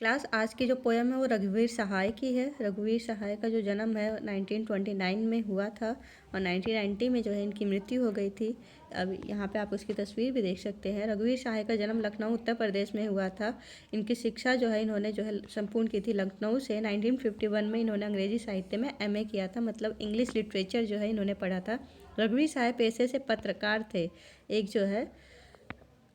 Class आज की जो पोयम है वो रघुवीर सहाय की है। रघुवीर सहाय का जो जन्म है 1929 में हुआ था और 1990 में जो है इनकी मृत्यु हो गई थी। अब यहाँ पे आप उसकी तस्वीर भी देख सकते हैं। रघुवीर सहाय का जन्म लखनऊ उत्तर प्रदेश में हुआ था। इनकी शिक्षा जो है इन्होंने जो है संपूर्ण की थी लखनऊ से। 1951 में इन्होंने अंग्रेजी साहित्य में MA किया था, मतलब इंग्लिश लिटरेचर जो है इन्होंने पढ़ा था। रघुवीर सहाय पेशे से पत्रकार थे। एक जो है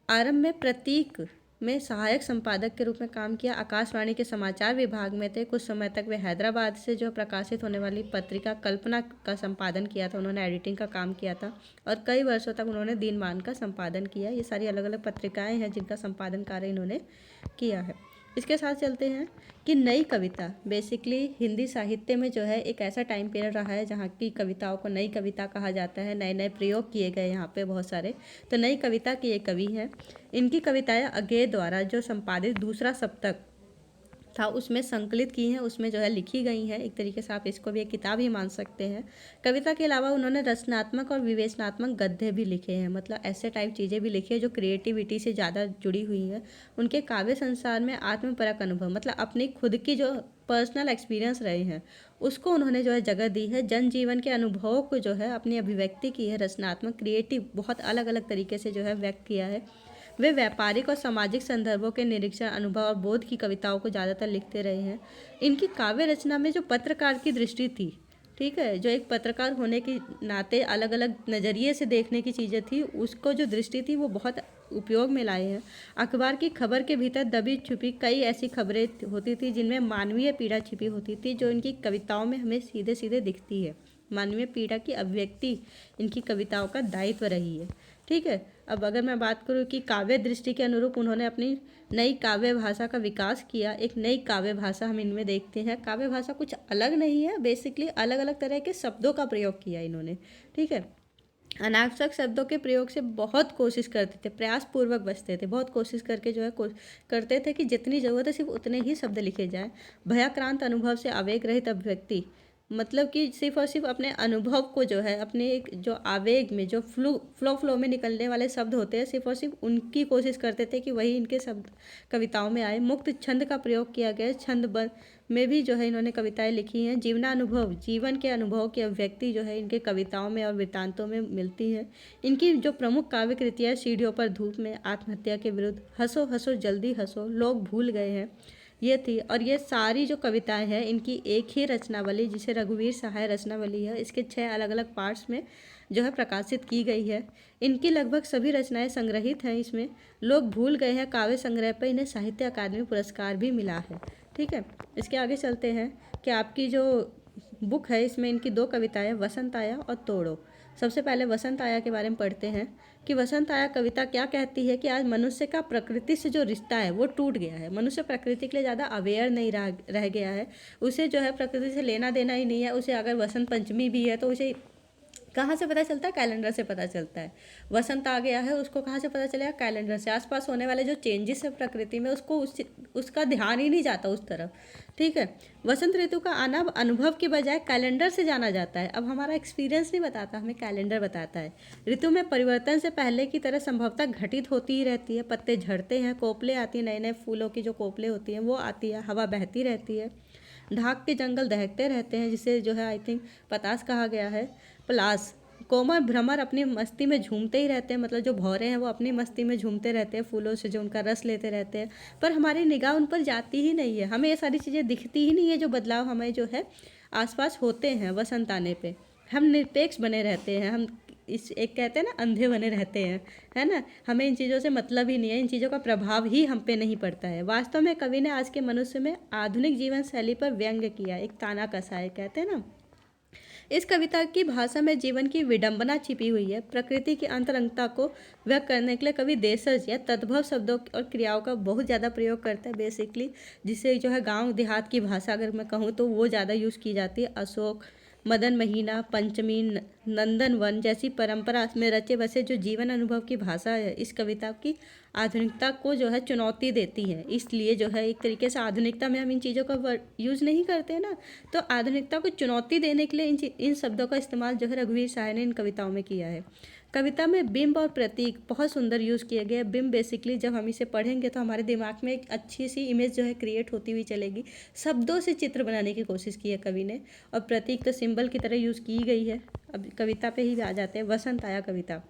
आरंभ में प्रतीक में सहायक संपादक के रूप में काम किया। आकाशवाणी के समाचार विभाग में थे। कुछ समय तक वे हैदराबाद से जो प्रकाशित होने वाली पत्रिका कल्पना का संपादन किया था, उन्होंने एडिटिंग का काम किया था और कई वर्षों तक उन्होंने दीनमान का संपादन किया। ये सारी अलग अलग पत्रिकाएं हैं जिनका संपादन कार्य इन्होंने किया है। इसके साथ चलते हैं कि नई कविता बेसिकली हिंदी साहित्य में जो है एक ऐसा टाइम पीरियड रहा है जहाँ की कविताओं को नई कविता कहा जाता है। नए नए प्रयोग किए गए यहाँ पे बहुत सारे। तो नई कविता के ये कवि हैं। इनकी कविताएं अज्ञे द्वारा जो संपादित दूसरा सप्तक था उसमें संकलित की हैं, उसमें जो है लिखी गई हैं। एक तरीके से आप इसको भी एक किताब ही मान सकते हैं। कविता के अलावा उन्होंने रचनात्मक और विवेचनात्मक गद्य भी लिखे हैं, मतलब ऐसे टाइप चीज़ें भी लिखी है जो क्रिएटिविटी से ज़्यादा जुड़ी हुई हैं। उनके काव्य संसार में आत्मपरक अनुभव, मतलब अपनी खुद की जो पर्सनल एक्सपीरियंस रहे हैं उसको उन्होंने जो है जगह दी है। जनजीवन के अनुभवों को जो है अपनी अभिव्यक्ति की है, रचनात्मक क्रिएटिव बहुत अलग अलग तरीके से जो है व्यक्त किया है। वे व्यापारिक और सामाजिक संदर्भों के निरीक्षण, अनुभव और बोध की कविताओं को ज़्यादातर लिखते रहे हैं। इनकी काव्य रचना में जो पत्रकार की दृष्टि थी, ठीक है, जो एक पत्रकार होने के नाते अलग अलग नज़रिए से देखने की चीज़ें थी, उसको जो दृष्टि थी वो बहुत उपयोग में लाए हैं। अखबार की खबर के भीतर दबी छुपी कई ऐसी खबरें होती थी जिनमें मानवीय पीड़ा छिपी होती थी, जो इनकी कविताओं में हमें सीधे सीधे दिखती है। मानवीय पीड़ा की अभिव्यक्ति इनकी कविताओं का दायित्व रही है। ठीक है, अब अगर मैं बात करूँ कि काव्य दृष्टि के अनुरूप उन्होंने अपनी नई काव्य भाषा का विकास किया। एक नई काव्य भाषा हम इनमें देखते हैं। काव्य भाषा कुछ अलग नहीं है, बेसिकली अलग अलग तरह के शब्दों का प्रयोग किया इन्होंने। ठीक है, अनावश्यक शब्दों के प्रयोग से बहुत कोशिश करते थे, प्रयासपूर्वक बचते थे, बहुत कोशिश करके जो है करते थे कि जितनी ज़रूरत है सिर्फ उतने ही शब्द लिखे जाएं। भयाक्रांत अनुभव से आवेग रहित अभिव्यक्ति, मतलब कि सिर्फ और सिर्फ अपने अनुभव को जो है अपने एक जो आवेग में जो फ्लो में निकलने वाले शब्द होते हैं, सिर्फ और सिर्फ उनकी कोशिश करते थे कि वही इनके शब्द कविताओं में आए। मुक्त छंद का प्रयोग किया गया। छंद में भी जो है इन्होंने कविताएं लिखी हैं। जीवनानुभव, जीवन के अनुभव की अभिव्यक्ति जो है इनके कविताओं में और वृत्तांतों में मिलती है। इनकी जो प्रमुख काव्य कृतियाँ सीढ़ियों पर धूप में, आत्महत्या के विरुद्ध, हंसो हंसो जल्दी हंसो, लोग भूल गए हैं, ये थी। और ये सारी जो कविताएं हैं इनकी एक ही रचनावली, जिसे रघुवीर सहाय रचनावली है, इसके 6 अलग अलग पार्ट्स में जो है प्रकाशित की गई है। इनकी लगभग सभी रचनाएं संग्रहित हैं इसमें। लोग भूल गए हैं काव्य संग्रह पर इन्हें साहित्य अकादमी पुरस्कार भी मिला है। ठीक है, इसके आगे चलते हैं कि आपकी जो बुक है इसमें इनकी 2 कविताएं, वसंत आया और तोड़ो। सबसे पहले वसंत आया के बारे में पढ़ते हैं कि वसंत आया कविता क्या कहती है कि आज मनुष्य का प्रकृति से जो रिश्ता है वो टूट गया है। मनुष्य प्रकृति के लिए ज़्यादा अवेयर नहीं रह गया है। उसे जो है प्रकृति से लेना देना ही नहीं है। उसे अगर वसंत पंचमी भी है तो उसे कहाँ से पता चलता है? कैलेंडर से पता चलता है। वसंत आ गया है, उसको कहाँ से पता चलेगा? कैलेंडर से। आसपास होने वाले जो चेंजेस है प्रकृति में उसको उसका ध्यान ही नहीं जाता उस तरफ। ठीक है, वसंत ऋतु का आना अनुभव की बजाय कैलेंडर से जाना जाता है। अब हमारा एक्सपीरियंस नहीं बताता, हमें कैलेंडर बताता है। ऋतु में परिवर्तन से पहले की तरह संभवतः घटित होती ही रहती है। पत्ते झड़ते हैं, कोपले आती हैं, नए नए फूलों की जो कोपले होती हैं वो आती है, हवा बहती रहती है, ढाक के जंगल दहकते रहते हैं, जिसे जो है आई थिंक पतास कहा गया है। प्लास, कोमल भ्रमर अपनी मस्ती में झूमते ही रहते हैं, मतलब जो भौरे हैं वो अपनी मस्ती में झूमते रहते हैं, फूलों से जो उनका रस लेते रहते हैं, पर हमारी निगाह उन पर जाती ही नहीं है। हमें ये सारी चीज़ें दिखती ही नहीं है जो बदलाव हमें जो है आसपास होते हैं। वसंत आने पे हम निरपेक्ष बने रहते हैं, हम इस एक कहते हैं ना अंधे बने रहते हैं, है ना। हमें इन चीज़ों से मतलब ही नहीं है, इन चीज़ों का प्रभाव ही हम पे नहीं पड़ता है। वास्तव में कवि ने आज के मनुष्य में आधुनिक जीवन शैली पर व्यंग्य किया, एक ताना कसा है, कहते हैं ना। इस कविता की भाषा में जीवन की विडंबना छिपी हुई है। प्रकृति की अंतरंगता को व्यक्त करने के लिए कवि देशज या तद्भव शब्दों और क्रियाओं का बहुत ज़्यादा प्रयोग करता है बेसिकली, जिसे जो है गांव देहात की भाषा अगर मैं कहूँ तो वो ज़्यादा यूज़ की जाती है। अशोक, मदन महीना, पंचमी, नंदन वन जैसी परंपरा में रचे बसे जो जीवन अनुभव की भाषा है, इस कविता की आधुनिकता को जो है चुनौती देती है। इसलिए जो है एक तरीके से आधुनिकता में हम इन चीज़ों का यूज़ नहीं करते ना, तो आधुनिकता को चुनौती देने के लिए इन शब्दों का इस्तेमाल जो है रघुवीर सहाय ने इन कविताओं में किया है। कविता में बिंब और प्रतीक बहुत सुंदर यूज़ किए गए। बिंब बेसिकली जब हम इसे पढ़ेंगे तो हमारे दिमाग में एक अच्छी सी इमेज जो है क्रिएट होती हुई चलेगी। शब्दों से चित्र बनाने की कोशिश की है कवि ने, और प्रतीक तो सिंबल की तरह यूज़ की गई है। अब कविता पे ही आ जाते हैं। वसंत आया कविता।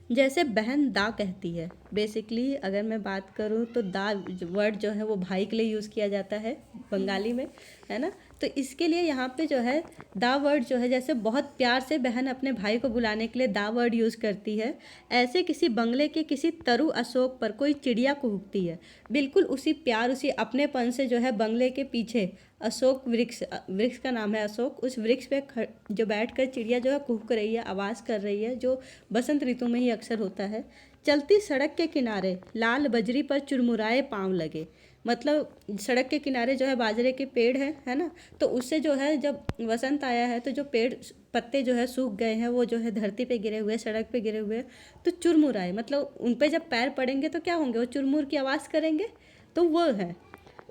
जैसे बहन दा कहती है, बेसिकली अगर मैं बात करूँ तो दा वर्ड जो है वो भाई के लिए यूज़ किया जाता है बंगाली में, है ना। तो इसके लिए यहाँ पे जो है दा वर्ड जो है, जैसे बहुत प्यार से बहन अपने भाई को बुलाने के लिए दा वर्ड यूज़ करती है, ऐसे किसी बंगले के किसी तरु अशोक पर कोई चिड़िया कुहकती है। बिल्कुल उसी प्यार, उसी अपनेपन से जो है बंगले के पीछे अशोक वृक्ष, वृक्ष का नाम है अशोक, उस वृक्ष पे जो बैठकर चिड़िया जो है कुहक रही है, आवाज़ कर रही है, जो बसंत ऋतु में ही अक्सर होता है। चलती सड़क के किनारे लाल बजरी पर चुरमुराए पाँव लगे, मतलब सड़क के किनारे जो है बाजरे के पेड़ है ना, तो उससे जो है जब वसंत आया है तो जो पेड़ पत्ते जो है सूख गए हैं, वो जो है धरती पे गिरे हुए, सड़क पे गिरे हुए, तो चुरमुराए मतलब उन पे जब पैर पड़ेंगे तो क्या होंगे, वो चुरमुर की आवाज़ करेंगे, तो वो है।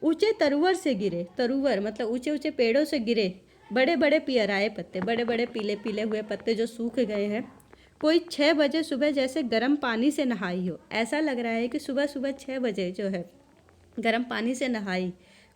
ऊंचे तरुवर से गिरे, तरुवर मतलब ऊंचे ऊंचे पेड़ों से गिरे बड़े बड़े पियराए पत्ते, बड़े बड़े पीले पीले हुए पत्ते जो सूख गए हैं। कोई 6 बजे सुबह जैसे गर्म पानी से नहाई हो, ऐसा लग रहा है कि सुबह सुबह 6 बजे जो है गर्म पानी से नहाई।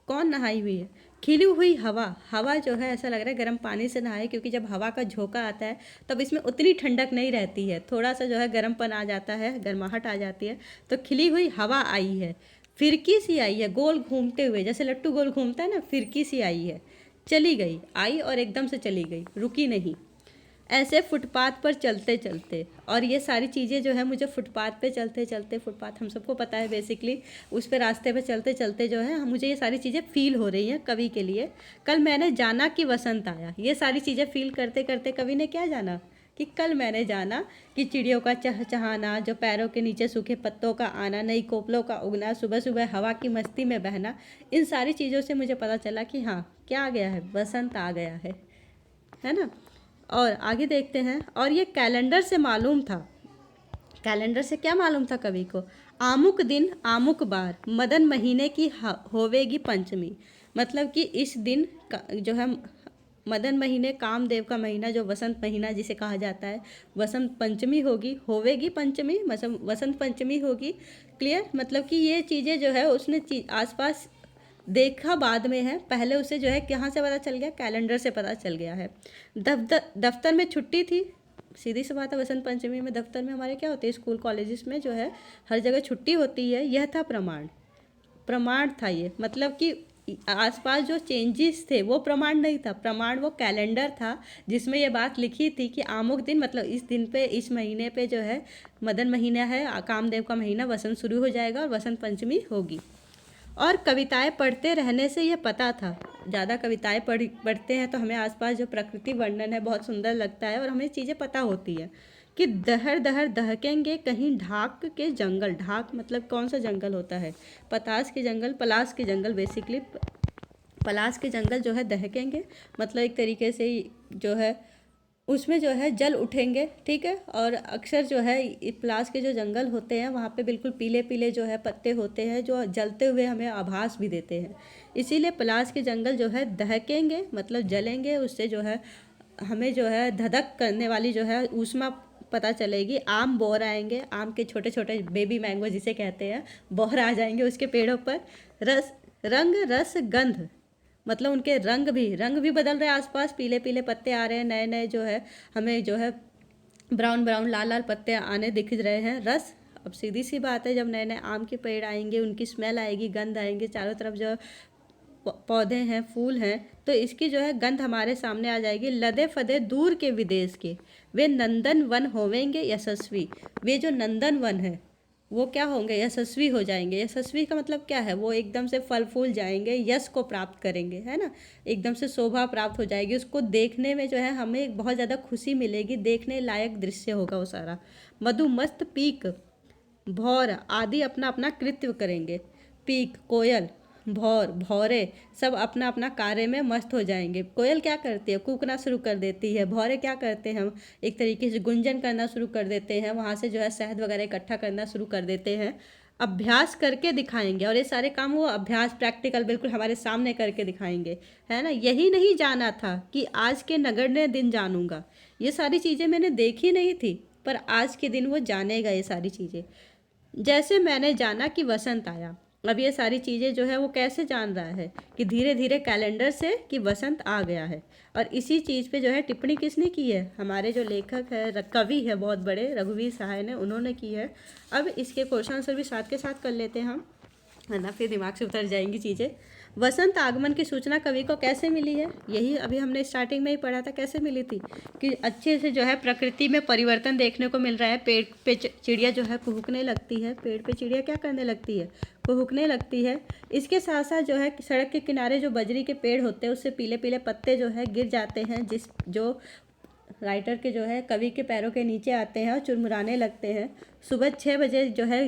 कौन नहाई हुई है? खिली हुई हवा, हवा जो है ऐसा लग रहा है गर्म पानी से नहाई, क्योंकि जब हवा का झोंका आता है तब इसमें उतनी ठंडक नहीं रहती है, थोड़ा सा जो है गर्मपन आ जाता है, गर्माहट आ जाती है। तो खिली हुई हवा आई है, फिरकी सी आई है गोल घूमते हुए, जैसे लट्टू गोल घूमता है ना, फिरकी सी आई है, चली गई, आई और एकदम से चली गई, रुकी नहीं। ऐसे फुटपाथ पर चलते चलते, और ये सारी चीज़ें जो है मुझे फुटपाथ पे चलते चलते, फुटपाथ हम सबको पता है बेसिकली, उस पे रास्ते पे चलते चलते जो है मुझे ये सारी चीज़ें फील हो रही हैं कवि के लिए। कल मैंने जाना कि वसंत आया, ये सारी चीज़ें फील करते करते कवि ने क्या जाना कि कल मैंने जाना कि चिड़ियों का चहचहाना, जो पैरों के नीचे सूखे पत्तों का आना, नई कोपलों का उगना, सुबह सुबह हवा की मस्ती में बहना, इन सारी चीज़ों से मुझे पता चला कि हाँ क्या आ गया है, वसंत आ गया है ना। और आगे देखते हैं। और ये कैलेंडर से मालूम था, कैलेंडर से क्या मालूम था कवि को? आमुक दिन आमुक बार, मदन महीने की होवेगी पंचमी, मतलब कि इस दिन जो है मदन महीने, कामदेव का महीना, जो वसंत महीना जिसे कहा जाता है, वसंत पंचमी होगी, होवेगी पंचमी मतलब वसंत पंचमी होगी। क्लियर, मतलब कि ये चीज़ें जो है उसने आसपास देखा बाद में है, पहले उसे जो है कहाँ से पता चल गया, कैलेंडर से पता चल गया है। दफ्तर में छुट्टी थी, सीधी सी बात है, वसंत पंचमी में दफ्तर में हमारे क्या होते हैं, स्कूल कॉलेजेस में जो है हर जगह छुट्टी होती है। यह था प्रमाण, प्रमाण था ये, मतलब कि आसपास जो चेंजेस थे वो प्रमाण नहीं था, प्रमाण वो कैलेंडर था जिसमें ये बात लिखी थी कि आमुक दिन, मतलब इस दिन पे, इस महीने पे जो है मदन महीना है, कामदेव का महीना, वसंत शुरू हो जाएगा और वसंत पंचमी होगी। और कविताएं पढ़ते रहने से यह पता था, ज़्यादा कविताएं पढ़ते हैं तो हमें आसपास जो प्रकृति वर्णन है बहुत सुंदर लगता है और हमें चीज़ें पता होती है कि दहर दहर दहकेंगे कहीं ढाक के जंगल, ढाक मतलब कौन सा जंगल होता है, पतास के जंगल, पलास के जंगल, बेसिकली पलास के जंगल जो है दहकेंगे, मतलब एक तरीके से जो है उसमें जो है जल उठेंगे, ठीक है। और अक्सर जो है पलास के जो जंगल होते हैं वहाँ पे बिल्कुल पीले पीले जो है पत्ते होते हैं जो जलते हुए हमें आभास भी देते हैं, इसीलिए पलास के जंगल जो है दहकेंगे मतलब जलेंगे, उससे जो है हमें जो है धधक करने वाली जो है ऊष्मा पता चलेगी। आम बोर आएंगे, आम के छोटे छोटे बेबी मैंगो जिसे कहते हैं, बोर आ जाएंगे उसके पेड़ों पर। रस, रंग रस गंध, मतलब उनके रंग भी बदल रहे हैं, आसपास पीले पीले पत्ते आ रहे हैं, नए नए जो है हमें जो है ब्राउन ब्राउन लाल लाल पत्ते आने दिख रहे हैं। रस, अब सीधी सी बात है, जब नए नए आम के पेड़ आएंगे उनकी स्मेल आएगी, गंध आएंगे, चारों तरफ जो पौधे हैं, फूल हैं, तो इसकी जो है गंध हमारे सामने आ जाएगी। लदे फदे दूर के विदेश के, वे नंदन वन होवेंगे यशस्वी, वे जो नंदन वन है वो क्या होंगे, यशस्वी हो जाएंगे। यशस्वी का मतलब क्या है, वो एकदम से फल फूल जाएंगे, यश को प्राप्त करेंगे, है ना, एकदम से शोभा प्राप्त हो जाएगी, उसको देखने में जो है हमें बहुत ज़्यादा खुशी मिलेगी, देखने लायक दृश्य होगा वो सारा। मधुमस्त पीक, भौर आदि अपना अपना कृत्य करेंगे, पीक कोयल, भौर, भौरे सब अपना अपना कार्य में मस्त हो जाएंगे। कोयल क्या करती है, कूकना शुरू कर देती है, भौरे क्या करते हैं, एक तरीके से गुंजन करना शुरू कर देते हैं, वहाँ से जो है शहद वगैरह इकट्ठा करना शुरू कर देते हैं। अभ्यास करके दिखाएंगे, और ये सारे काम वो अभ्यास प्रैक्टिकल बिल्कुल हमारे सामने करके दिखाएंगे, है ना। यही नहीं जाना था कि आज के नगण्य दिन जानूंगा, ये सारी चीज़ें मैंने देखी नहीं थी, पर आज के दिन वो जानेगा ये सारी चीज़ें। जैसे मैंने जाना कि वसंत आया, अब ये सारी चीज़ें जो है वो कैसे जान रहा है कि धीरे धीरे कैलेंडर से कि वसंत आ गया है। और इसी चीज़ पे जो है टिप्पणी किसने की है, हमारे जो लेखक है, कवि है बहुत बड़े, रघुवीर सहाय ने, उन्होंने की है। अब इसके क्वेश्चन आंसर भी साथ के साथ कर लेते हैं हम, है ना, फिर दिमाग से उतर जाएंगी चीज़ें। वसंत आगमन की सूचना कवि को कैसे मिली है, यही अभी हमने स्टार्टिंग में ही पढ़ा था, कैसे मिली थी कि अच्छे से जो है प्रकृति में परिवर्तन देखने को मिल रहा है। पेड़ पे चिड़िया जो है कुहुकने लगती है, पेड़ पे चिड़िया क्या करने लगती है, कुहुकने लगती है। इसके साथ साथ जो है सड़क के किनारे जो बजरी के पेड़ होते हैं उससे पीले पीले पत्ते जो है गिर जाते हैं, जो राइटर के जो है कवि के पैरों के नीचे आते हैं और चुरमुराने लगते हैं। सुबह 6 बजे जो है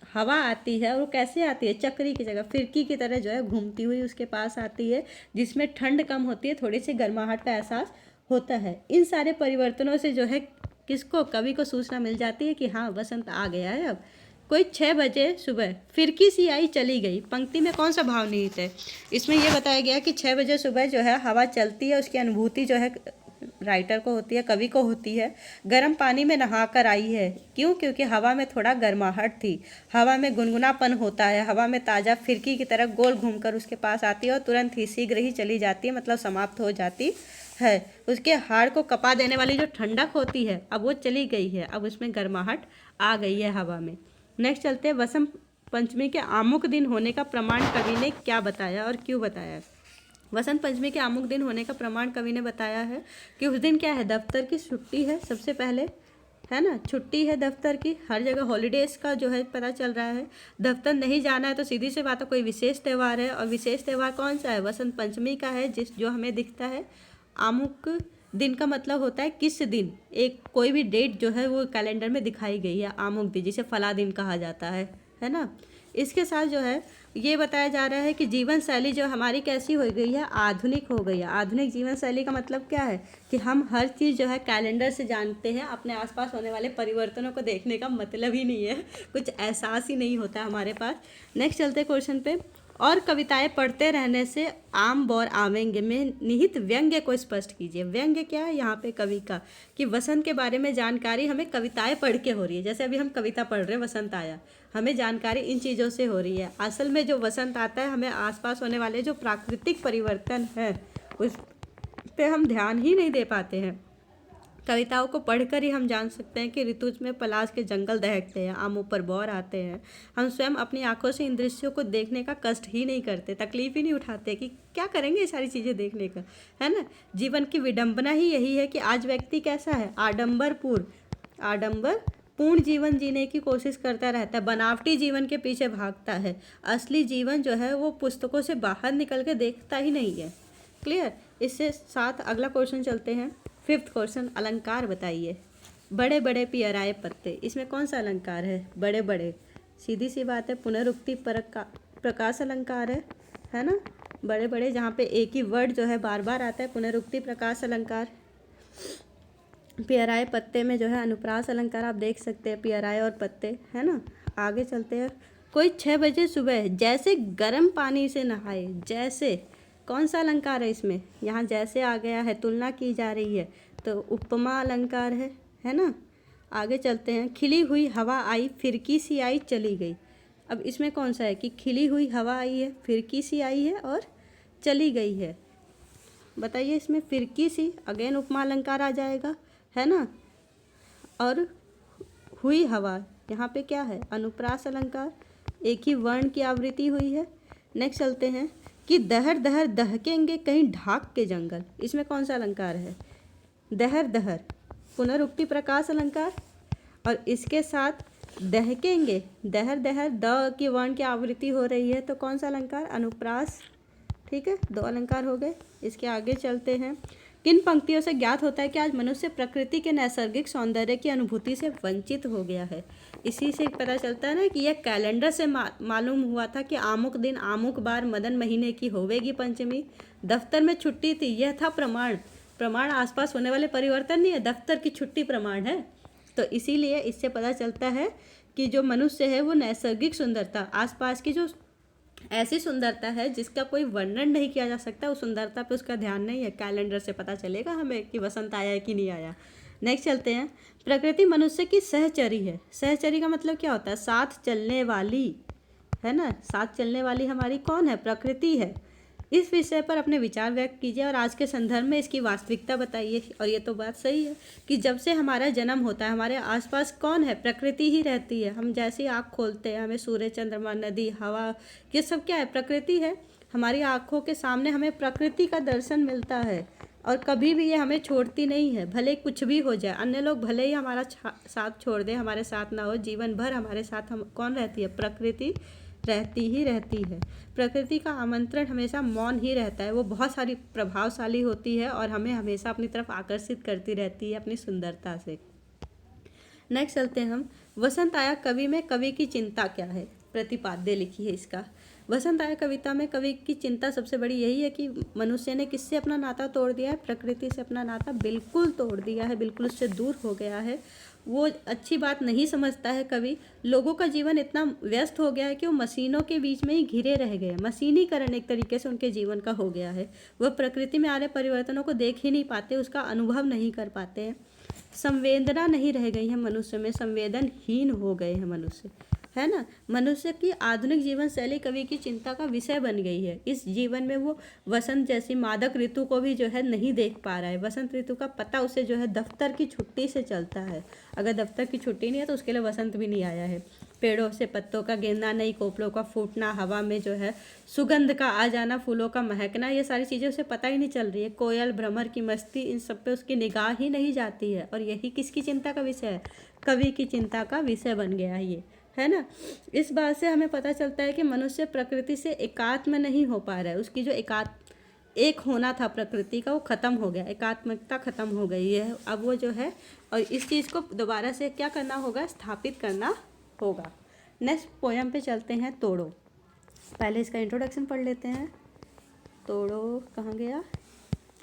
हवा आती है, और वो कैसे आती है, चक्री की जगह फिरकी की तरह जो है घूमती हुई उसके पास आती है, जिसमें ठंड कम होती है, थोड़ी सी गर्माहट का एहसास होता है। इन सारे परिवर्तनों से जो है किसको, कवि को सूचना मिल जाती है कि हाँ वसंत आ गया है। अब कोई 6 बजे सुबह फिरकी सी आई चली गई, पंक्ति में कौन सा भाव निहित है, इसमें यह बताया गया कि 6 बजे सुबह जो है हवा चलती है, उसकी अनुभूति जो है राइटर को होती है, कवि को होती है। गर्म पानी में नहाकर आई है, क्यों, क्योंकि हवा में थोड़ा गर्माहट थी, हवा में गुनगुनापन होता है, हवा में ताज़ा फिरकी की तरह गोल घूमकर उसके पास आती है और तुरंत ही शीघ्र ही चली जाती है, मतलब समाप्त हो जाती है। उसके हाड़ को कपा देने वाली जो ठंडक होती है अब वो चली गई है, अब उसमें गर्माहट आ गई है हवा में। नेक्स्ट चलते हैं, वसंत पंचमी के आमुख दिन होने का प्रमाण कवि ने क्या बताया और क्यों बताया। वसंत पंचमी के आमुख दिन होने का प्रमाण कवि ने बताया है कि उस दिन क्या है, दफ्तर की छुट्टी है, सबसे पहले, है ना, छुट्टी है दफ्तर की, हर जगह हॉलीडेज का जो है पता चल रहा है। दफ्तर नहीं जाना है तो सीधी सी बात है कोई विशेष त्यौहार है, और विशेष त्यौहार कौन सा है, वसंत पंचमी का है, जो हमें दिखता है। आमुख दिन का मतलब होता है किस दिन, एक कोई भी डेट जो है वो कैलेंडर में दिखाई गई है, आमुख दिन, जिसे फला दिन कहा जाता है ना। इसके साथ जो है ये बताया जा रहा है कि जीवन शैली जो हमारी कैसी हो गई है, आधुनिक हो गई है। आधुनिक जीवन शैली का मतलब क्या है कि हम हर चीज़ जो है कैलेंडर से जानते हैं, अपने आसपास होने वाले परिवर्तनों को देखने का मतलब ही नहीं है, कुछ एहसास ही नहीं होता हमारे पास। नेक्स्ट चलते क्वेश्चन पे, और कविताएं पढ़ते रहने से आम बौर आवेंगे में निहित व्यंग्य को स्पष्ट कीजिए। व्यंग्य क्या है यहाँ पे कवि का, कि वसंत के बारे में जानकारी हमें कविताएं पढ़ के हो रही है, जैसे अभी हम कविता पढ़ रहे हैं वसंत आया, हमें जानकारी इन चीज़ों से हो रही है। असल में जो वसंत आता है हमें आसपास होने वाले जो प्राकृतिक परिवर्तन है उस पे हम ध्यान ही नहीं दे पाते हैं। कविताओं को पढ़कर ही हम जान सकते हैं कि ऋतु में पलाश के जंगल दहकते हैं, आमों पर बौर आते हैं। हम स्वयं अपनी आंखों से इन दृश्यों को देखने का कष्ट ही नहीं करते, तकलीफ ही नहीं उठाते कि क्या करेंगे ये सारी चीज़ें देखने का, है ना। जीवन की विडंबना ही यही है कि आज व्यक्ति कैसा है, आडंबरपूर्ण जीवन जीने की कोशिश करता रहता है, बनावटी जीवन के पीछे भागता है। असली जीवन जो है वो पुस्तकों से बाहर निकल के देखता ही नहीं है। क्लियर। इससे साथ अगला क्वेश्चन चलते हैं, 5th क्वेश्चन, अलंकार बताइए। बड़े बड़े पियराए पत्ते, इसमें कौन सा अलंकार है, बड़े बड़े, सीधी सी बात है, पुनरुक्ति प्रकाश अलंकार है ना। बड़े बड़े जहाँ पे एक ही वर्ड जो है बार बार आता है, पुनरुक्ति प्रकाश अलंकार। पियराए पत्ते में जो है अनुप्रास अलंकार आप देख सकते हैं, पियराए और पत्ते, है ना। आगे चलते हैं, कोई 6 बजे सुबह जैसे गर्म पानी से नहाए, जैसे कौन सा अलंकार है इसमें, यहाँ जैसे आ गया है, तुलना की जा रही है, तो उपमा अलंकार है ना। आगे चलते हैं, खिली हुई हवा आई फिरकी सी आई चली गई। अब इसमें कौन सा है कि खिली हुई हवा आई है, फिरकी सी आई है और चली गई है, बताइए। इसमें फिरकी सी अगेन उपमा अलंकार आ जाएगा, है ना। और हुई हवा यहाँ पे क्या है, अनुप्रास अलंकार, एक ही वर्ण की आवृत्ति हुई है। नेक्स्ट चलते हैं कि दहर दहर दहकेंगे कहीं ढाक के जंगल, इसमें कौन सा अलंकार है, दहर दहर, पुनरुक्ति प्रकाश अलंकार। और इसके साथ दहकेंगे, दहर दहर द की वर्ण की आवृत्ति हो रही है, तो कौन सा अलंकार, अनुप्रास। ठीक है, 2 अलंकार हो गए। इसके आगे चलते हैं, किन पंक्तियों से ज्ञात होता है कि आज मनुष्य प्रकृति के नैसर्गिक सौंदर्य की अनुभूति से वंचित हो गया है। इसी से पता चलता है ना कि यह कैलेंडर से मालूम हुआ था कि आमुक दिन आमुक बार मदन महीने की होवेगी पंचमी। दफ्तर में छुट्टी थी, यह था प्रमाण आसपास होने वाले परिवर्तन नहीं है, दफ्तर की छुट्टी प्रमाण है। तो इसीलिए इससे पता चलता है कि जो मनुष्य है वो नैसर्गिक सुंदरता, आसपास की जो ऐसी सुंदरता है जिसका कोई वर्णन नहीं किया जा सकता, उस सुंदरता पे उसका ध्यान नहीं है। कैलेंडर से पता चलेगा हमें कि वसंत आया है कि नहीं आया। नेक्स्ट चलते हैं। प्रकृति मनुष्य की सहचरी है। सहचरी का मतलब क्या होता है? साथ चलने वाली, है ना। साथ चलने वाली हमारी कौन है? प्रकृति है। इस विषय पर अपने विचार व्यक्त कीजिए और आज के संदर्भ में इसकी वास्तविकता बताइए। और ये तो बात सही है कि जब से हमारा जन्म होता है हमारे आसपास कौन है? प्रकृति ही रहती है। हम जैसे ही आँख खोलते हैं हमें सूर्य, चंद्रमा, नदी, हवा, ये सब क्या है? प्रकृति है। हमारी आँखों के सामने हमें प्रकृति का दर्शन मिलता है और कभी भी ये हमें छोड़ती नहीं है। भले कुछ भी हो जाए, अन्य लोग भले ही हमारा साथ छोड़ दें, हमारे साथ ना हो, जीवन भर हमारे साथ हम कौन रहती है? प्रकृति रहती ही रहती है। प्रकृति का आमंत्रण हमेशा मौन ही रहता है। वो बहुत सारी प्रभावशाली होती है और हमें हमेशा अपनी तरफ आकर्षित करती रहती है अपनी सुंदरता से। नेक्स्ट चलते हैं हम। वसंत आया कवि में कवि की चिंता क्या है? प्रतिपाद्य लिखी है इसका। वसंत आया कविता में कवि की चिंता सबसे बड़ी यही है कि मनुष्य ने किससे अपना नाता तोड़ दिया है? प्रकृति से अपना नाता बिल्कुल तोड़ दिया है, बिल्कुल उससे दूर हो गया है। वो अच्छी बात नहीं समझता है कवि। लोगों का जीवन इतना व्यस्त हो गया है कि वो मशीनों के बीच में ही घिरे रह गए। मशीनीकरण एक तरीके से उनके जीवन का हो गया है। वह प्रकृति में आ रहे परिवर्तनों को देख ही नहीं पाते, उसका अनुभव नहीं कर पाते हैं। संवेदना नहीं रह गई है मनुष्य में, संवेदनहीन हो गए हैं मनुष्य, है ना। मनुष्य की आधुनिक जीवन शैली कवि की चिंता का विषय बन गई है। इस जीवन में वो वसंत जैसी मादक ऋतु को भी जो है नहीं देख पा रहा है। वसंत ऋतु का पता उसे जो है दफ्तर की छुट्टी से चलता है। अगर दफ्तर की छुट्टी नहीं है तो उसके लिए वसंत भी नहीं आया है। पेड़ों से पत्तों का गिरना, नई कोपलों का फूटना, हवा में जो है सुगंध का आ जाना, फूलों का महकना, ये सारी चीज़ें उसे पता ही नहीं चल रही है। कोयल, भ्रमर की मस्ती, इन सब पे उसकी निगाह ही नहीं जाती है। और यही किसकी चिंता का विषय है? कवि की चिंता का विषय बन गया है ये, है ना। इस बात से हमें पता चलता है कि मनुष्य प्रकृति से एकात्म नहीं हो पा रहा है। उसकी जो एक होना था प्रकृति का वो ख़त्म हो गया, एकात्मकता ख़त्म हो गई है। अब वो जो है, और इस चीज़ को दोबारा से क्या करना होगा? स्थापित करना होगा। नेक्स्ट पोयम पे चलते हैं, तोड़ो। पहले इसका इंट्रोडक्शन पढ़ लेते हैं। तोड़ो कहाँ गया?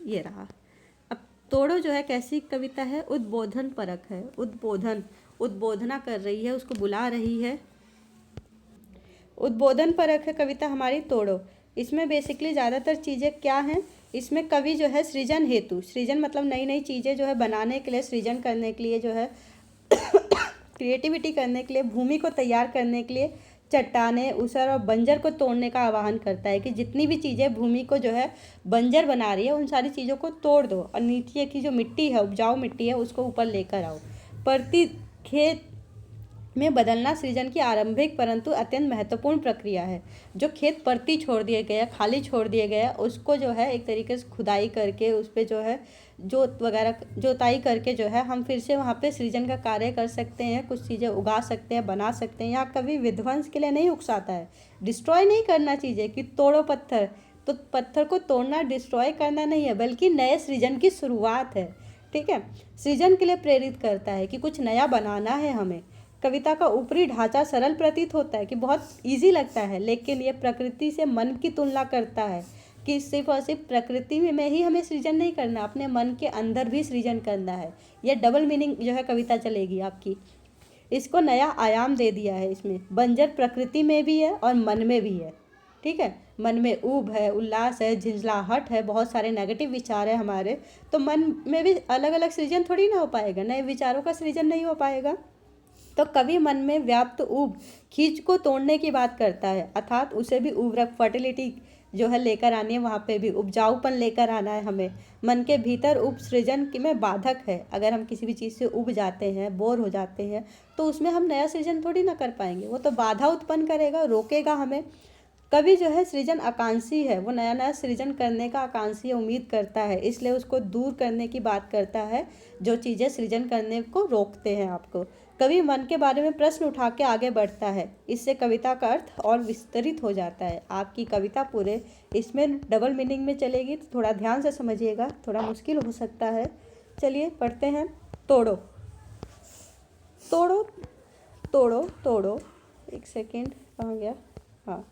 ये रहा। अब तोड़ो जो है कैसी कविता है? उद्बोधन परक है। उद्बोधना कर रही है, उसको बुला रही है। उद्बोधन परक है कविता हमारी तोड़ो। इसमें बेसिकली ज़्यादातर चीज़ें क्या हैं? इसमें कवि जो है सृजन हेतु, सृजन मतलब नई नई चीज़ें जो है बनाने के लिए, सृजन करने के लिए जो है क्रिएटिविटी करने के लिए, भूमि को तैयार करने के लिए चट्टाने, ऊसर और बंजर को तोड़ने का आह्वान करता है कि जितनी भी चीज़ें भूमि को जो है बंजर बना रही है उन सारी चीज़ों को तोड़ दो और नीचे की जो मिट्टी है, उपजाऊ मिट्टी है, उसको ऊपर लेकर आओ। परती खेत में बदलना सृजन की आरंभिक परंतु अत्यंत महत्वपूर्ण प्रक्रिया है। जो खेत परती छोड़ दिए गए, खाली छोड़ दिए गए, उसको जो है एक तरीके से खुदाई करके उस पर जो है जोताई करके जो है हम फिर से वहाँ पे सृजन का कार्य कर सकते हैं। कुछ चीज़ें उगा सकते हैं, बना सकते हैं। यहाँ कभी विध्वंस के लिए नहीं उकसाता है, डिस्ट्रॉय नहीं करना चीज़ें कि तोड़ो पत्थर। तो पत्थर को तोड़ना, डिस्ट्रॉय करना नहीं है, बल्कि नए सृजन की शुरुआत है। ठीक है, सृजन के लिए प्रेरित करता है कि कुछ नया बनाना है हमें। कविता का ऊपरी ढांचा सरल प्रतीत होता है कि बहुत इजी लगता है, लेकिन ये प्रकृति से मन की तुलना करता है कि सिर्फ और सिर्फ प्रकृति में ही हमें सृजन नहीं करना, अपने मन के अंदर भी सृजन करना है। यह डबल मीनिंग जो है कविता चलेगी आपकी। इसको नया आयाम दे दिया है इसमें। बंजर प्रकृति में भी है और मन में भी है। ठीक है, मन में ऊब है, उल्लास है, झिंझलाहट है, बहुत सारे नेगेटिव विचार है हमारे, तो मन में भी अलग अलग सृजन थोड़ी ना हो पाएगा, नए विचारों का सृजन नहीं हो पाएगा। तो कवि मन में व्याप्त ऊब खींच को तोड़ने की बात करता है, अर्थात उसे भी उर्वरक, फर्टिलिटी जो है लेकर आनी है, वहाँ पे भी उपजाऊपन लेकर आना है हमें। मन के भीतर उब सृजन में बाधक है। अगर हम किसी भी चीज़ से उब जाते हैं, बोर हो जाते हैं, तो उसमें हम नया सृजन थोड़ी ना कर पाएंगे, वो तो बाधा उत्पन्न करेगा, रोकेगा हमें। कवि जो है सृजन आकांक्षी है, वो नया नया सृजन करने का आकांक्षी उम्मीद करता है, इसलिए उसको दूर करने की बात करता है जो चीज़ें सृजन करने को रोकते हैं आपको। कवि मन के बारे में प्रश्न उठा के आगे बढ़ता है, इससे कविता का अर्थ और विस्तृत हो जाता है। आपकी कविता पूरे इसमें डबल मीनिंग में चलेगी, तो थोड़ा ध्यान से समझिएगा, थोड़ा मुश्किल हो सकता है। चलिए पढ़ते हैं। तोड़ो तोड़ो तोड़ो तोड़ो, एक सेकेंड, कहाँ गया? हाँ,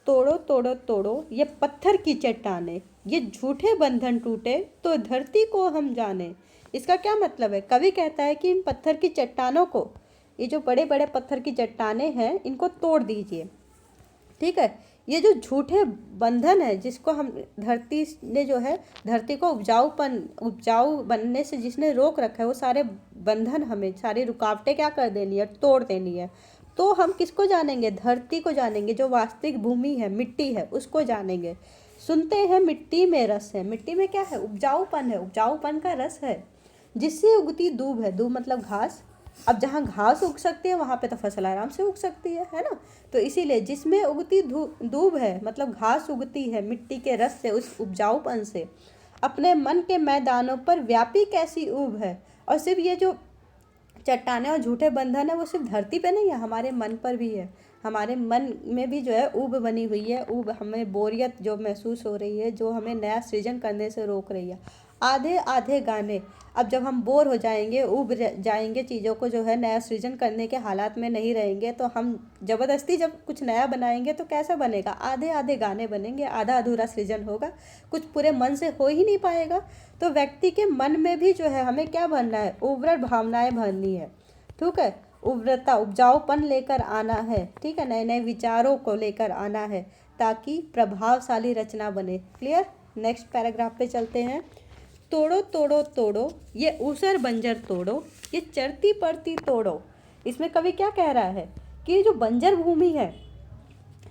तोड़ो तोड़ो तोड़ो ये पत्थर की चट्टाने, ये झूठे बंधन टूटे तो धरती को हम जाने। इसका क्या मतलब है? कवि कहता है कि इन पत्थर की चट्टानों को, ये जो बड़े बड़े पत्थर की चट्टाने हैं, इनको तोड़ दीजिए। ठीक है, ये जो झूठे बंधन है जिसको हम धरती ने जो है, धरती को उपजाऊ बनने से जिसने रोक रखा है, वो सारे बंधन हमें, सारी रुकावटें क्या कर देनी है, तोड़ देनी है। तो हम किसको जानेंगे? धरती को जानेंगे, जो वास्तविक भूमि है, मिट्टी है, उसको जानेंगे। सुनते हैं मिट्टी में रस है। मिट्टी में क्या है? उपजाऊपन है, उपजाऊपन का रस है, जिससे उगती दूब है। दूब मतलब घास। अब जहाँ घास उग सकती है वहाँ पे तो फसल आराम से उग सकती है ना। तो इसीलिए जिसमें उगती दूब है, मतलब घास उगती है मिट्टी के रस से, उस उपजाऊपन से। अपने मन के मैदानों पर व्यापी कैसी ऊब है। और सिर्फ ये जो चट्टाने और झूठे बंधन है वो सिर्फ धरती पे नहीं है, हमारे मन पर भी है। हमारे मन में भी जो है ऊब बनी हुई है। ऊब हमें बोरियत जो महसूस हो रही है, जो हमें नया सृजन करने से रोक रही है। आधे आधे गाने। अब जब हम बोर हो जाएंगे, ऊब जाएंगे, चीज़ों को जो है नया सृजन करने के हालात में नहीं रहेंगे, तो हम ज़बरदस्ती जब कुछ नया बनाएंगे तो कैसा बनेगा? आधे आधे गाने बनेंगे, आधा अधूरा सृजन होगा, कुछ पूरे मन से हो ही नहीं पाएगा। तो व्यक्ति के मन में भी जो है हमें क्या भरना है? उर्वरक भावनाएं भरनी है। ठीक है, उर्वरता, उपजाऊपन लेकर आना है। ठीक है, नए नए विचारों को लेकर आना है, ताकि प्रभावशाली रचना बने। क्लियर? नेक्स्ट पैराग्राफ पे चलते हैं। तोड़ो तोड़ो तोड़ो, ये ऊसर बंजर तोड़ो, ये चरती पड़ती तोड़ो। इसमें कवि क्या कह रहा है कि ये जो बंजर भूमि है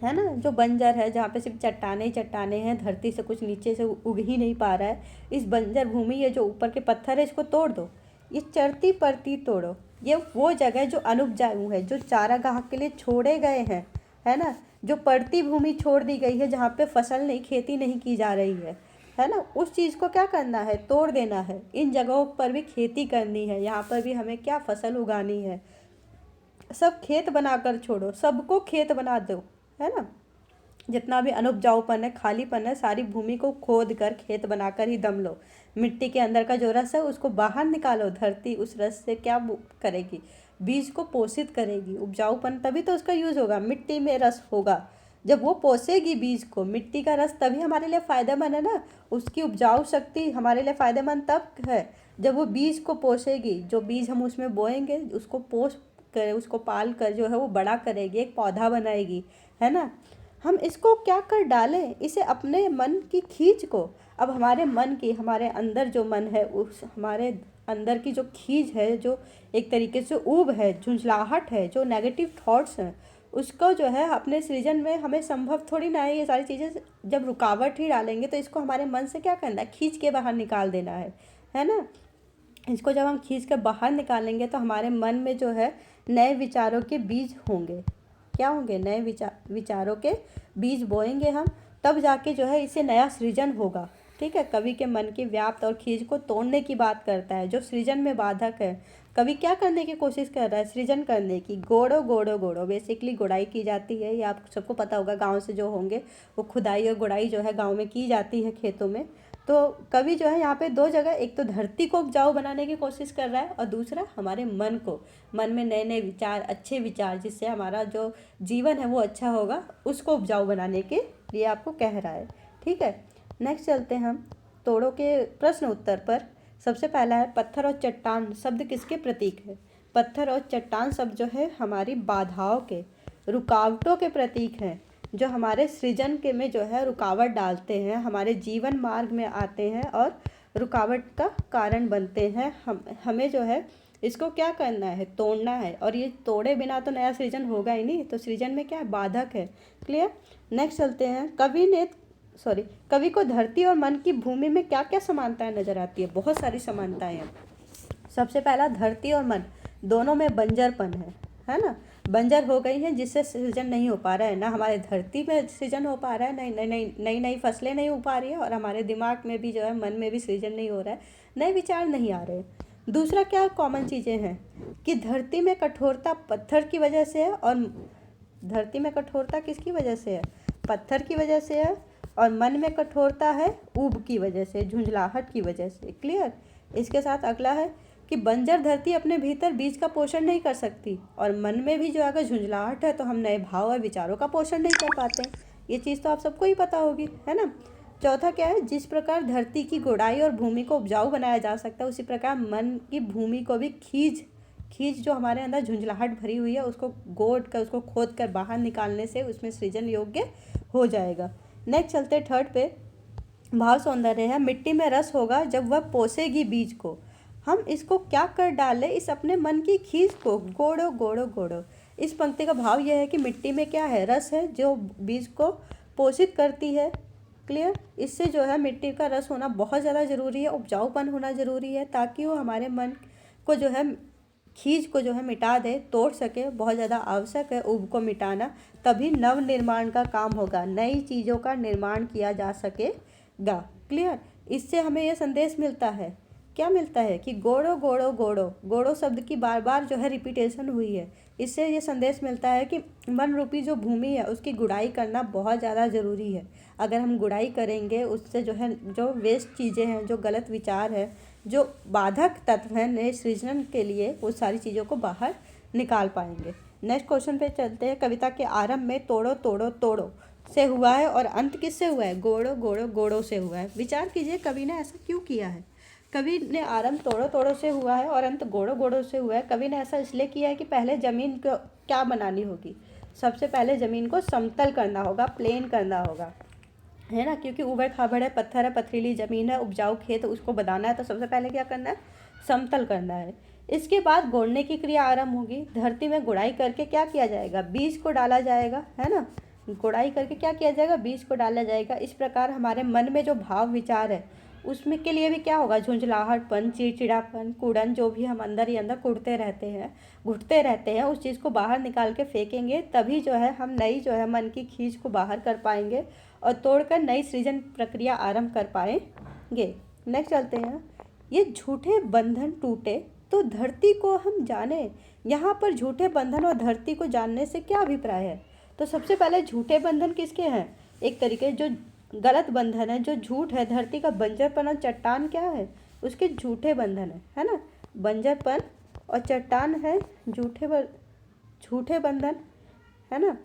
ना, जो बंजर है, जहाँ पे सिर्फ चट्टाने ही चट्टाने हैं, धरती से कुछ नीचे से उग ही नहीं पा रहा है, इस बंजर भूमि, ये जो ऊपर के पत्थर है, इसको तोड़ दो। ये चरती पड़ती तोड़ो, ये वो जगह जो अनुपजाऊ है, जो चारागाह के लिए छोड़े गए हैं, है ना, जो पड़ती भूमि छोड़ दी गई है, जहाँ पे फसल नहीं, खेती नहीं की जा रही है ना, उस चीज़ को क्या करना है? तोड़ देना है। इन जगहों पर भी खेती करनी है, यहाँ पर भी हमें क्या फसल उगानी है। सब खेत बनाकर छोड़ो, सबको खेत बना दो, है ना। जितना भी अनुपजाऊपन है, खालीपन है, सारी भूमि को खोद कर खेत बनाकर ही दम लो। मिट्टी के अंदर का जो रस है उसको बाहर निकालो। धरती उस रस से क्या करेगी? बीज को पोषित करेगी। उपजाऊपन तभी तो उसका यूज़ होगा, मिट्टी में रस होगा। जब वो पोसेगी बीज को, मिट्टी का रस, तभी हमारे लिए फ़ायदेमंद है ना। उसकी उपजाऊ शक्ति हमारे लिए फ़ायदेमंद तब है जब वो बीज को पोसेगी। जो बीज हम उसमें बोएंगे, उसको पोष कर, उसको पाल कर जो है वो बड़ा करेगी, एक पौधा बनाएगी, है ना। हम इसको क्या कर डालें? इसे अपने मन की खींच को। अब हमारे मन की, हमारे अंदर जो मन है, उस हमारे अंदर की जो खींच है, जो एक तरीके से ऊब है, झुंझलाहट है, जो नेगेटिव थॉट्स हैं, उसको जो है अपने सृजन में हमें संभव थोड़ी ना है। ये सारी चीज़ें जब रुकावट ही डालेंगे, तो इसको हमारे मन से क्या करना है? खींच के बाहर निकाल देना है ना। इसको जब हम खींच कर बाहर निकालेंगे तो हमारे मन में जो है नए विचारों के बीज होंगे। क्या होंगे? नए विचारों के बीज बोएंगे हम, तब जाके जो है इसे नया सृजन होगा। ठीक है, कवि के मन की व्याप्त और खींच को तोड़ने की बात करता है, जो सृजन में बाधक है। कवि क्या करने की कोशिश कर रहा है? सृजन करने की। गोड़ो गोड़ो गोड़ो, बेसिकली गुड़ाई की जाती है, ये आप सबको पता होगा। गांव से जो होंगे वो खुदाई और गुड़ाई जो है गांव में की जाती है, खेतों में। तो कवि जो है यहाँ पे दो जगह, एक तो धरती को उपजाऊ बनाने की कोशिश कर रहा है, और दूसरा हमारे मन को, मन में नए नए विचार, अच्छे विचार, जिससे हमारा जो जीवन है वो अच्छा होगा, उसको उपजाऊ बनाने के लिए आपको कह रहा है। ठीक है, नेक्स्ट चलते हैं हम तोड़ो के प्रश्न उत्तर पर। सबसे पहला है, पत्थर और चट्टान शब्द किसके प्रतीक है? पत्थर और चट्टान शब्द जो है हमारी बाधाओं के, रुकावटों के प्रतीक हैं, जो हमारे सृजन के में जो है रुकावट डालते हैं, हमारे जीवन मार्ग में आते हैं और रुकावट का कारण बनते हैं। हमें जो है इसको क्या करना है? तोड़ना है। और ये तोड़े बिना तो नया सृजन होगा ही नहीं, तो सृजन में क्या है? बाधक है। क्लियर? नेक्स्ट चलते हैं। कवि को धरती और मन की भूमि में क्या क्या समानताएं नजर आती है? बहुत सारी समानताएं हैं। सबसे पहला, धरती और मन दोनों में बंजरपन है ना। बंजर हो गई हैं, जिससे सृजन नहीं हो पा रहा है। ना हमारे धरती में सृजन हो पा रहा है, नई नई फसलें नहीं हो पा रही है, और हमारे दिमाग में भी जो है, मन में भी सृजन नहीं हो रहा है, नए विचार नहीं आ रहे। दूसरा क्या कॉमन चीज़ें हैं कि धरती में कठोरता पत्थर की वजह से है, और धरती में कठोरता किसकी वजह से है? पत्थर की वजह से है। और मन में कठोरता है ऊब की वजह से, झुंझलाहट की वजह से। क्लियर? इसके साथ अगला है कि बंजर धरती अपने भीतर बीज का पोषण नहीं कर सकती, और मन में भी जो अगर झुंझलाहट है तो हम नए भाव और विचारों का पोषण नहीं कर पाते। ये चीज़ तो आप सबको ही पता होगी, है ना। चौथा क्या है? जिस प्रकार धरती की गुड़ाई और भूमि को उपजाऊ बनाया जा सकता है, उसी प्रकार मन की भूमि को भी खींच जो हमारे अंदर झुंझलाहट भरी हुई है, उसको गोद कर, उसको खोद कर बाहर निकालने से उसमें सृजन योग्य हो जाएगा। नेक्स्ट चलते थर्ड पे। भाव सौंदर्य है, मिट्टी में रस होगा जब वह पोसेगी बीज को। हम इसको क्या कर डालें, इस अपने मन की खींच को, गोड़ो गोड़ो गोड़ो। इस पंक्ति का भाव यह है कि मिट्टी में क्या है, रस है जो बीज को पोषित करती है। क्लियर। इससे जो है मिट्टी का रस होना बहुत ज़्यादा ज़रूरी है, उपजाऊपन होना ज़रूरी है, ताकि वो हमारे मन को जो है खींच को जो है मिटा दे, तोड़ सके। बहुत ज़्यादा आवश्यक है ऊब को मिटाना, तभी नव निर्माण का काम होगा, नई चीज़ों का निर्माण किया जा सकेगा। क्लियर। इससे हमें यह संदेश मिलता है, क्या मिलता है कि गोड़ो गोड़ो गोड़ो, गोड़ो शब्द की बार बार जो है रिपीटेशन हुई है। इससे ये संदेश मिलता है कि मन रूपी जो भूमि है उसकी गुड़ाई करना बहुत ज़्यादा ज़रूरी है। अगर हम गुड़ाई करेंगे, उससे जो है जो वेस्ट चीज़ें हैं, जो गलत विचार है, जो बाधक तत्व हैं नए सृजन के लिए, वो सारी चीज़ों को बाहर निकाल पाएंगे। नेक्स्ट क्वेश्चन पे चलते हैं। कविता के आरंभ में तोड़ो तोड़ो तोड़ो से हुआ है और अंत किससे हुआ है, गोड़ो गोड़ो गोड़ो से हुआ है। विचार कीजिए कवि ने ऐसा क्यों किया है। कवि ने आरंभ तोड़ो तोड़ो से हुआ है और अंत गोड़ो गोड़ो से हुआ है। कवि ने ऐसा इसलिए किया है कि पहले ज़मीन को क्या बनानी होगी, सबसे पहले ज़मीन को समतल करना होगा, प्लेन करना होगा, है ना, क्योंकि ऊबड़ खाबड़ है, पत्थर है, पथरीली ज़मीन है, उपजाऊ खेत, उसको बनाना है तो सबसे पहले क्या करना है, समतल करना है। इसके बाद गोड़ने की क्रिया आरंभ होगी। धरती में गुड़ाई करके क्या किया जाएगा, बीज को डाला जाएगा, है ना। गुड़ाई करके क्या किया जाएगा, बीज को डाला जाएगा। इस प्रकार हमारे मन में जो भाव विचार है उसमें के लिए भी क्या होगा, झुंझलाहटपन, चिड़चिड़ापन, कुड़न, जो भी हम अंदर ही अंदर कुड़ते रहते हैं, घुटते रहते हैं, उस चीज़ को बाहर निकाल के फेंकेंगे, तभी जो है हम नई जो है मन की खींच को बाहर कर पाएंगे और तोड़कर नई सृजन प्रक्रिया आरंभ कर पाएंगे। नेक्स्ट चलते हैं। ये झूठे बंधन टूटे तो धरती को हम जाने। यहाँ पर झूठे बंधन और धरती को जानने से क्या अभिप्राय है। तो सबसे पहले झूठे बंधन किसके हैं, एक तरीके जो गलत बंधन है, जो झूठ है, धरती का बंजरपन और चट्टान क्या है, उसके झूठे बंधन है ना। बंजरपन और चट्टान है झूठे बंधन, है ना।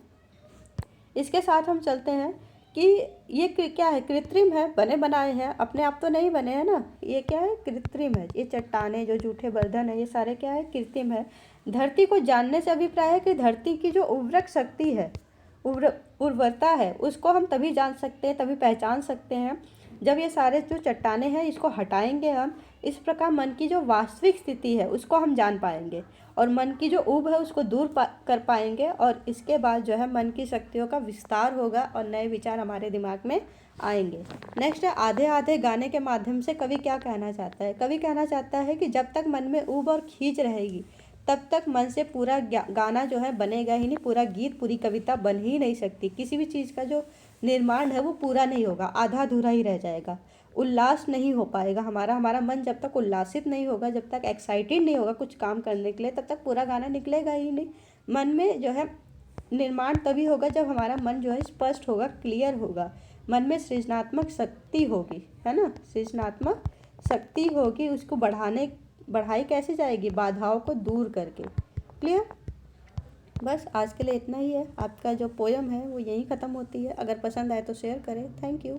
इसके साथ हम चलते हैं कि ये क्या है, कृत्रिम है, बने बनाए हैं, अपने आप तो नहीं बने हैं ना, ये क्या है, कृत्रिम है। ये चट्टानें जो झूठे बंधन है, ये सारे क्या है, कृत्रिम है। धरती को जानने से अभिप्राय है कि धरती की जो उर्वरक शक्ति है, उर्वरता है, उसको हम तभी जान सकते हैं, तभी पहचान सकते हैं जब ये सारे जो चट्टानें हैं इसको हटाएंगे हम। इस प्रकार मन की जो वास्तविक स्थिति है उसको हम जान पाएंगे और मन की जो ऊब है उसको दूर कर पाएंगे, और इसके बाद जो है मन की शक्तियों का विस्तार होगा और नए विचार हमारे दिमाग में आएंगे। नेक्स्ट है आधे आधे गाने के माध्यम से कवि क्या कहना चाहता है। कवि कहना चाहता है कि जब तक मन में ऊब और खींच रहेगी तब तक मन से पूरा गाना जो है बनेगा ही नहीं, पूरा गीत, पूरी कविता बन ही नहीं सकती। किसी भी चीज़ का जो निर्माण है वो पूरा नहीं होगा, आधा अधूरा ही रह जाएगा, उल्लास नहीं हो पाएगा हमारा मन जब तक उल्लासित नहीं होगा, जब तक एक्साइटेड नहीं होगा कुछ काम करने के लिए, तब तक पूरा गाना निकलेगा ही नहीं। मन में जो है निर्माण तभी होगा जब हमारा मन जो है स्पष्ट होगा, क्लियर होगा, मन में सृजनात्मक शक्ति होगी, है ना, सृजनात्मक शक्ति होगी। उसको बढ़ाई कैसे जाएगी, बाधाओं को दूर करके। क्लियर। बस आज के लिए इतना ही है। आपका जो पोयम है वो यहीं ख़त्म होती है। अगर पसंद आए तो शेयर करें। Thank you.